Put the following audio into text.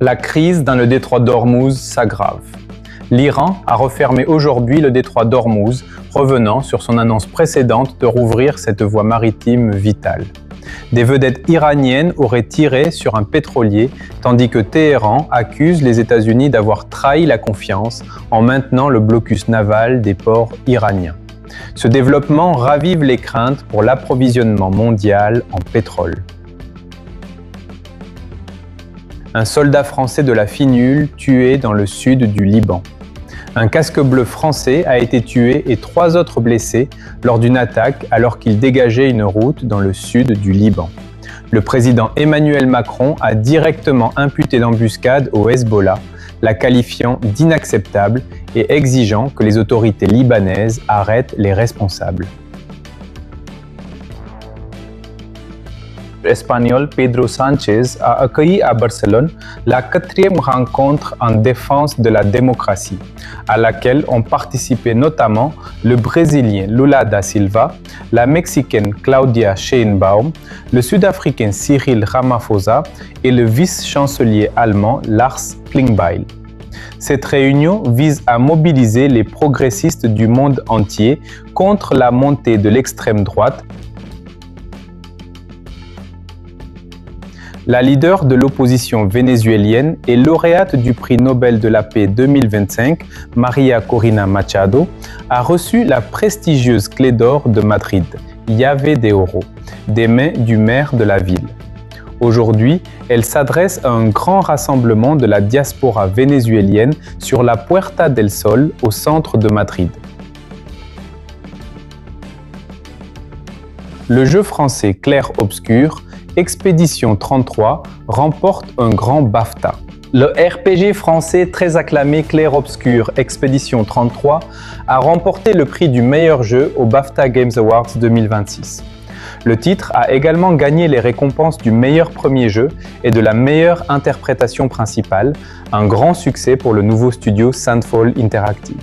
La crise dans le détroit d'Ormuz s'aggrave. L'Iran a refermé aujourd'hui le détroit d'Ormuz, revenant sur son annonce précédente de rouvrir cette voie maritime vitale. Des vedettes iraniennes auraient tiré sur un pétrolier, tandis que Téhéran accuse les États-Unis d'avoir trahi la confiance en maintenant le blocus naval des ports iraniens. Ce développement ravive les craintes pour l'approvisionnement mondial en pétrole. Un soldat français de la FINUL tué dans le sud du Liban. Un casque bleu français a été tué et 3 autres blessés lors d'une attaque alors qu'il dégageait une route dans le sud du Liban. Le président Emmanuel Macron a directement imputé l'embuscade au Hezbollah, la qualifiant d'inacceptable et exigeant que les autorités libanaises arrêtent les responsables. Espagnol Pedro Sánchez a accueilli à Barcelone la 4e rencontre en défense de la démocratie, à laquelle ont participé notamment le Brésilien Lula da Silva, la Mexicaine Claudia Sheinbaum, le Sud-Africain Cyril Ramaphosa et le vice-chancelier allemand Lars Klingbeil. Cette réunion vise à mobiliser les progressistes du monde entier contre la montée de l'extrême droite. La leader de l'opposition vénézuélienne et lauréate du prix Nobel de la paix 2025, María Corina Machado, a reçu la prestigieuse clé d'or de Madrid, Llave de Oro, des mains du maire de la ville. Aujourd'hui, elle s'adresse à un grand rassemblement de la diaspora vénézuélienne sur la Puerta del Sol au centre de Madrid. Le jeu français Clair-Obscur, Expédition 33 remporte un grand BAFTA. Le RPG français très acclamé Clair-Obscur Expédition 33 a remporté le prix du meilleur jeu au BAFTA Games Awards 2026. Le titre a également gagné les récompenses du meilleur premier jeu et de la meilleure interprétation principale, un grand succès pour le nouveau studio Sandfall Interactive.